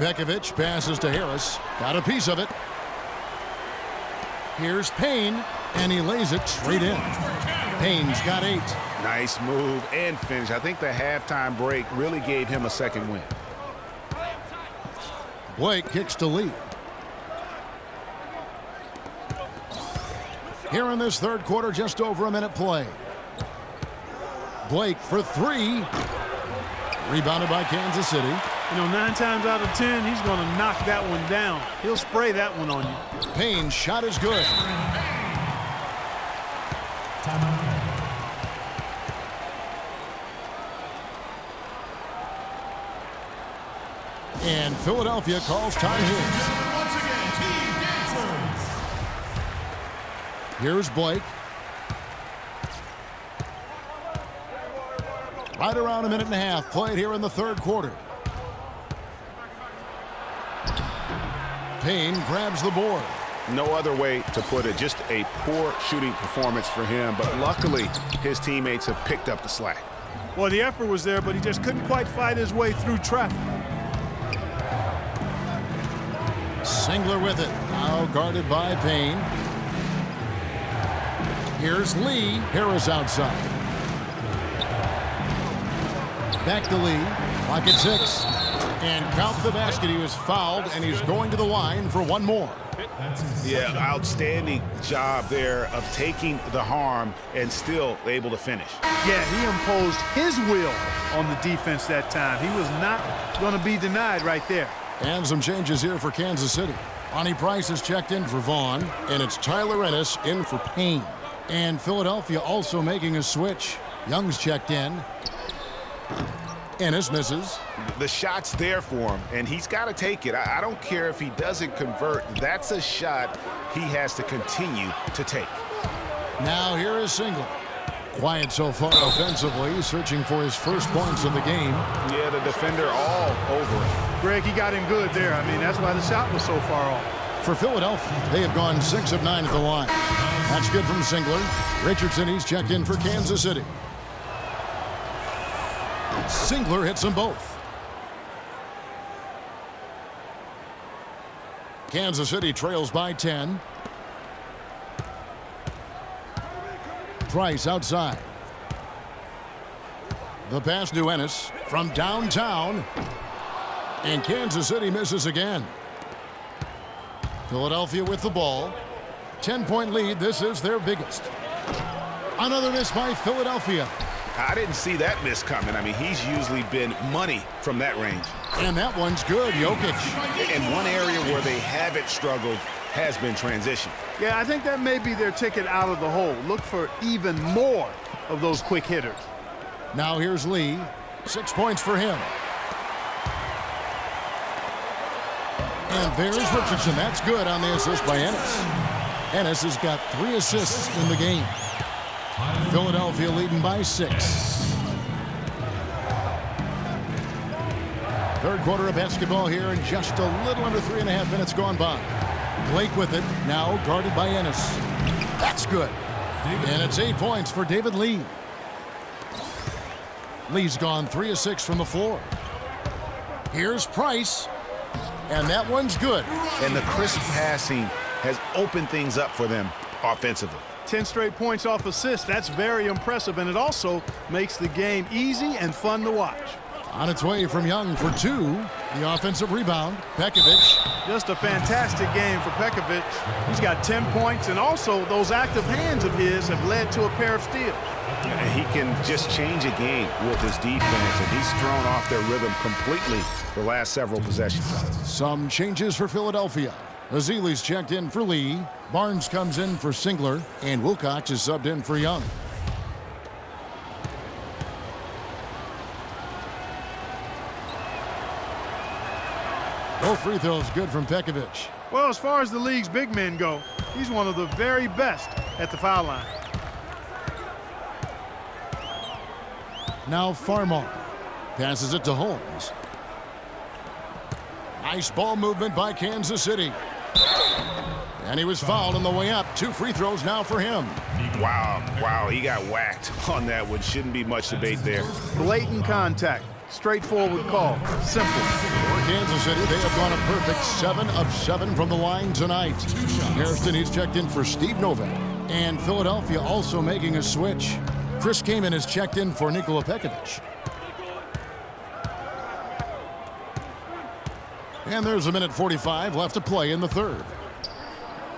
Pekovic passes to Harris. Got a piece of it. Here's Payne, and he lays it straight in. Payne's got 8. Nice move and finish. I think the halftime break really gave him a second win. Blake kicks to Lee. Here in this third quarter, just over a minute play. Blake for 3. Rebounded by Kansas City. You know, 9 times out of 10, he's going to knock that one down. He'll spray that one on you. Payne's shot is good. And Philadelphia calls time here. Here's Blake. Right around a minute and a half played here in the third quarter. Payne grabs the board. No other way to put it. Just a poor shooting performance for him, but luckily his teammates have picked up the slack. Well, the effort was there, but he just couldn't quite fight his way through traffic. Singler with it. Now guarded by Payne. Here's Lee. Harris outside. Back to Lee. Lock at 6. And count the basket. He was fouled, and he's going to the line for one more. Yeah, outstanding job there of taking the harm and still able to finish. Yeah, he imposed his will on the defense that time. He was not going to be denied right there. And some changes here for Kansas City. Lonnie Price is checked in for Vaughn, and it's Tyler Ennis in for Payne. And Philadelphia also making a switch. Young's checked in. Ennis misses. The shot's there for him, and he's got to take it. I don't care if he doesn't convert. That's a shot he has to continue to take. Now here is Singler. Quiet so far offensively, searching for his first points of the game. Yeah, the defender all over it. Greg, he got him good there. I mean, that's why the shot was so far off. For Philadelphia, they have gone 6 of 9 at the line. That's good from Singler. Richardson, he's checked in for Kansas City. Singler hits them both. Kansas City trails by 10. Price outside. The pass to Ennis from downtown. And Kansas City misses again. Philadelphia with the ball. 10-point lead. This is their biggest. Another miss by Philadelphia. I didn't see that miss coming. I mean, he's usually been money from that range. And that one's good, Jokic. And one area where they haven't struggled has been transition. Yeah, I think that may be their ticket out of the hole. Look for even more of those quick hitters. Now here's Lee. 6 points for him. And there's Richardson. That's good on the assist by Ennis. Ennis has got 3 assists in the game. Philadelphia leading by 6. Third quarter of basketball here, and just a little under 3.5 minutes gone by. Blake with it, now guarded by Ennis. That's good. And it's 8 points for David Lee. Lee's gone 3 of 6 from the floor. Here's Price. And that one's good. And the crisp passing has opened things up for them offensively. 10 straight points off assists. That's very impressive, and it also makes the game easy and fun to watch. On its way from Young for 2. The offensive rebound. Pekovic. Just a fantastic game for Pekovic. He's got 10 points, and also those active hands of his have led to a pair of steals. And he can just change a game with his defense, and he's thrown off their rhythm completely the last several possessions. Some changes for Philadelphia. Azili's checked in for Lee. Barnes comes in for Singler, and Wilcox is subbed in for Young. Both free throws good from Pekovic. Well, as far as the league's big men go, he's one of the very best at the foul line. Now Farmar passes it to Holmes. Nice ball movement by Kansas City. And he was fouled on the way up. 2 free throws now for him. Wow, he got whacked on that one. Shouldn't be much debate there. Blatant contact. Straightforward call. Simple. For Kansas City, they have gone a perfect 7 of 7 from the line tonight. Hairston, he's checked in for Steve Novak. And Philadelphia also making a switch. Chris Kaman has checked in for Nikola Pekovic. And there's 1:45 left to play in the third.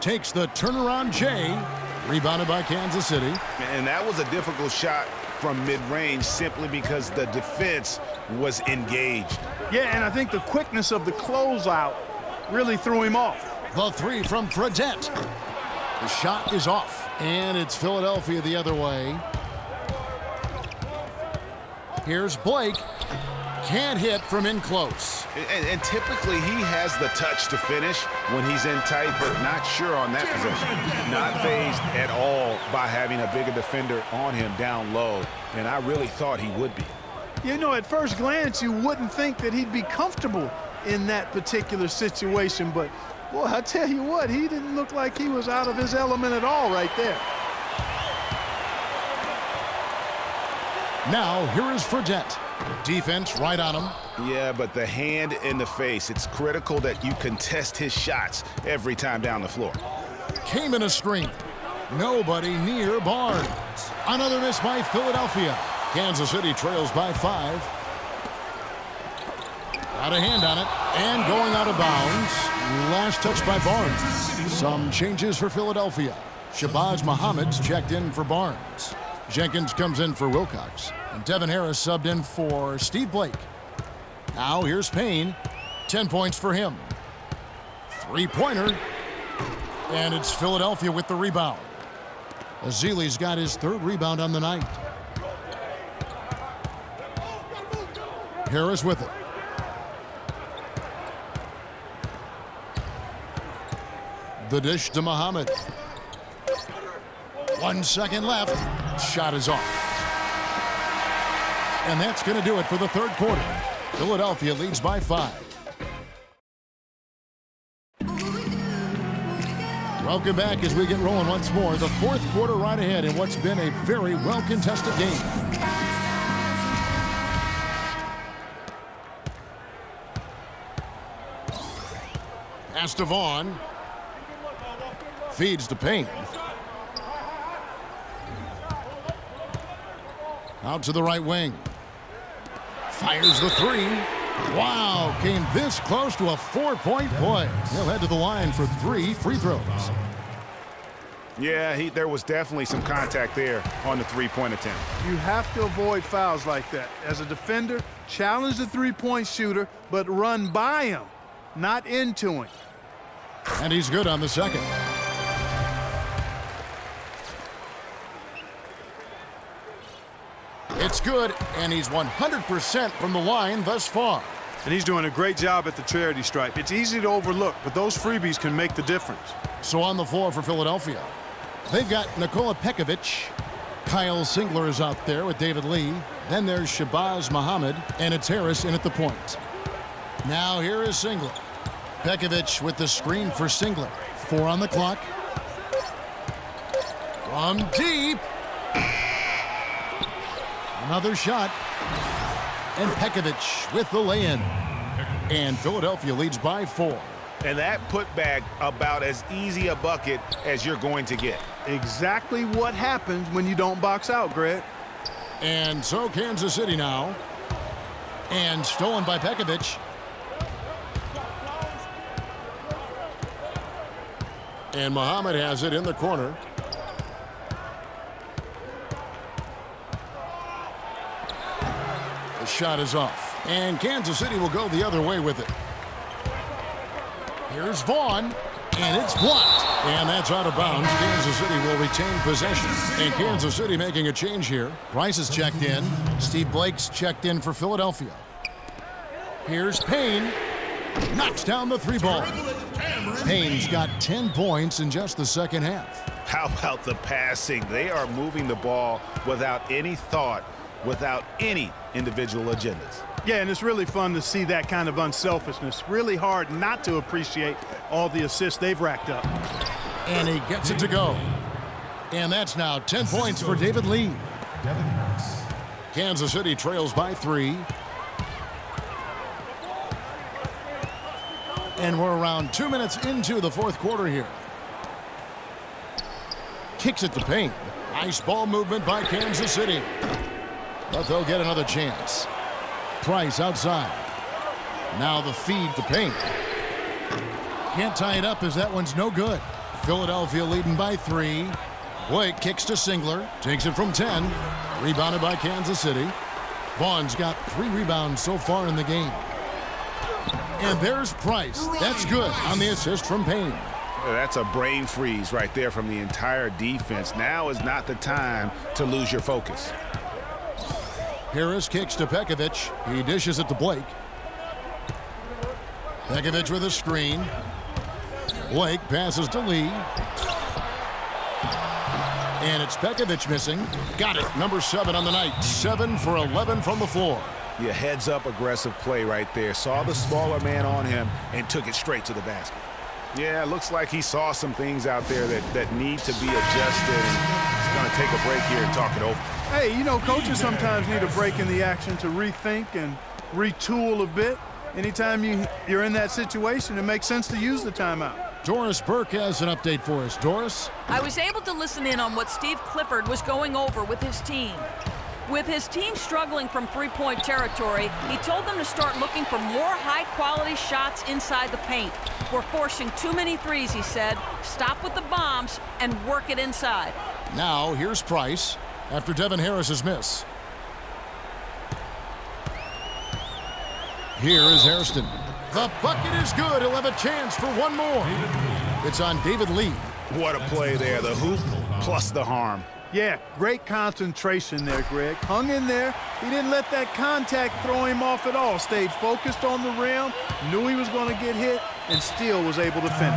Takes the turnaround Jay. Rebounded by Kansas City. And that was a difficult shot from mid-range simply because the defense was engaged. Yeah, and I think the quickness of the closeout really threw him off. The three from Fredette. The shot is off. And it's Philadelphia the other way. Here's Blake. Can't hit from in close. And typically he has the touch to finish when he's in tight, but not sure on that possession. Not fazed at all by having a bigger defender on him down low, and I really thought he would be. You know, at first glance, you wouldn't think that he'd be comfortable in that particular situation, but boy, I tell you what, he didn't look like he was out of his element at all right there. Now, here is Fredette. Defense right on him. Yeah, but the hand in the face, it's critical that you contest his shots every time down the floor. Came a screen. Nobody near Barnes. Another miss by Philadelphia. Kansas City trails by 5. Got a hand on it. And going out of bounds. Last touch by Barnes. Some changes for Philadelphia. Shabazz Muhammad's checked in for Barnes. Jenkins comes in for Wilcox. And Devin Harris subbed in for Steve Blake. Now here's Payne. 10 points for him. Three-pointer. And it's Philadelphia with the rebound. Azili's got his third rebound on the night. Harris with it. The dish to Muhammad. 1 second left. Shot is off. And that's going to do it for the third quarter. Philadelphia leads by 5. Welcome back as we get rolling once more. The fourth quarter right ahead in what's been a very well-contested game. Pass to Vaughn. Feeds to Payne. Out to the right wing. Fires the three. Wow, came this close to a 4-point play. He'll head to the line for 3 free throws. Yeah, there was definitely some contact there on the three-point attempt. You have to avoid fouls like that. As a defender, challenge the three-point shooter, but run by him, not into him. And he's good on the second. It's good, and he's 100% from the line thus far. And he's doing a great job at the charity stripe. It's easy to overlook, but those freebies can make the difference. So on the floor for Philadelphia, they've got Nikola Pekovic. Kyle Singler is out there with David Lee. Then there's Shabazz Muhammad, and it's Harris in at the point. Now here is Singler. Pekovic with the screen for Singler. 4 on the clock. From deep. Another shot. And Pekovic with the lay-in. And Philadelphia leads by 4. And that putback about as easy a bucket as you're going to get. Exactly what happens when you don't box out, Greg. And so Kansas City now. And stolen by Pekovic. And Muhammad has it in the corner. The shot is off. And Kansas City will go the other way with it. Here's Vaughn. And it's blocked. And that's out of bounds. Kansas City will retain possession. And Kansas City making a change here. Price is checked in. Steve Blake's checked in for Philadelphia. Here's Payne. Knocks down the three ball. Payne's got 10 points in just the second half. How about the passing? They are moving the ball without any thought, without any individual agendas. Yeah, and it's really fun to see that kind of unselfishness. Really hard not to appreciate all the assists they've racked up. And he gets it to go. And that's now 10 points for David Lee. Kansas City trails by 3. And we're around 2 minutes into the fourth quarter here. Kicks it to Payne. Nice ball movement by Kansas City. But they'll get another chance. Price outside. Now the feed to Payne. Can't tie it up as that one's no good. Philadelphia leading by 3. Blake kicks to Singler. Takes it from 10. Rebounded by Kansas City. Vaughn's got 3 rebounds so far in the game. And there's Price. That's good on the assist from Payne. That's a brain freeze right there from the entire defense. Now is not the time to lose your focus. Harris kicks to Pekovic. He dishes it to Blake. Pekovic with a screen. Blake passes to Lee. And it's Pekovic missing. Got it. Number 7 on the night. 7 for 11 from the floor. Yeah, heads-up aggressive play right there. Saw the smaller man on him and took it straight to the basket. Yeah, looks like he saw some things out there that need to be adjusted. He's going to take a break here and talk it over. Hey, you know, coaches sometimes need a break in the action to rethink and retool a bit. Anytime you're in that situation, it makes sense to use the timeout. Doris Burke has an update for us. Doris? I was able to listen in on what Steve Clifford was going over with his team. With his team struggling from three-point territory, he told them to start looking for more high-quality shots inside the paint. We're forcing too many threes, he said. Stop with the bombs and work it inside. Now, here's Price after Devin Harris's miss. Here is Hairston. The bucket is good. He'll have a chance for one more. It's on David Lee. What a play there. The hoop plus the harm. Yeah, great concentration there, Greg. Hung in there. He didn't let that contact throw him off at all. Stayed focused on the rim, knew he was going to get hit, and still was able to finish.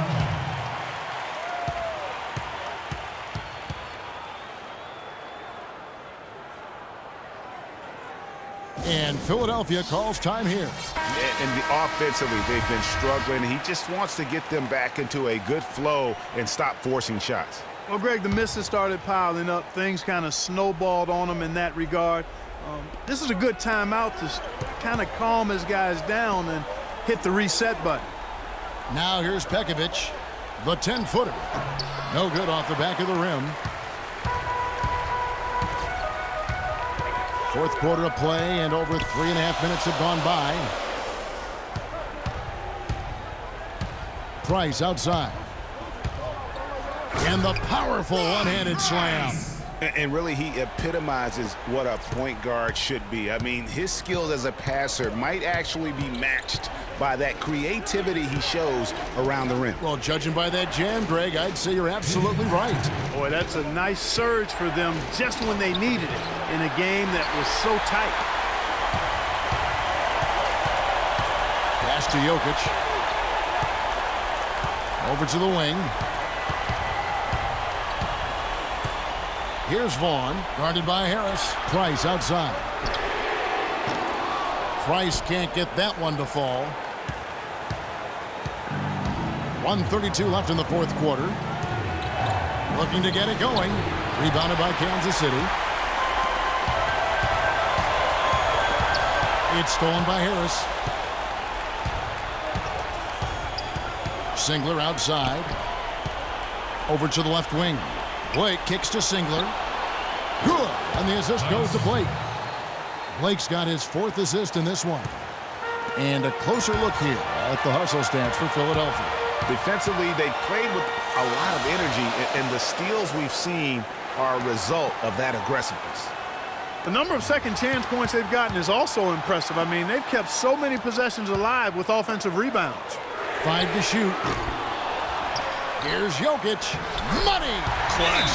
And Philadelphia calls time here. And offensively, they've been struggling. He just wants to get them back into a good flow and stop forcing shots. Well, Greg, the misses started piling up. Things kind of snowballed on him in that regard. This is a good timeout to kind of calm his guys down and hit the reset button. Now here's Pekovic, the 10-footer. No good off the back of the rim. Fourth quarter of play, and over 3.5 minutes have gone by. Price outside. And the powerful one-handed slam. And really, he epitomizes what a point guard should be. I mean, his skills as a passer might actually be matched by that creativity he shows around the rim. Well, judging by that jam, Greg, I'd say you're absolutely right. Boy, that's a nice surge for them just when they needed it in a game that was so tight. Pass to Jokic. Over to the wing. Here's Vaughn, guarded by Harris. Price outside. Price can't get that one to fall. 1:32 left in the fourth quarter. Looking to get it going. Rebounded by Kansas City. It's stolen by Harris. Singler outside. Over to the left wing. Blake kicks to Singler. Good. And the assist goes to Blake. Blake's got his 4th assist in this one. And a closer look here at the hustle stats for Philadelphia. Defensively, they played with a lot of energy, and the steals we've seen are a result of that aggressiveness. The number of second chance points they've gotten is also impressive. I mean, they've kept so many possessions alive with offensive rebounds. 5 to shoot. Here's Jokic. Money! Clutch.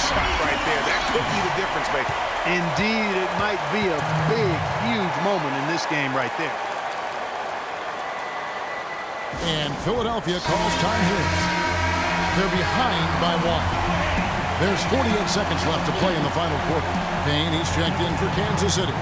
Right there. That could be the difference maker. Indeed, it might be a big, huge moment in this game right there. And Philadelphia calls time here. They're behind by 1. There's 48 seconds left to play in the final quarter. Payne, he's checked in for Kansas City.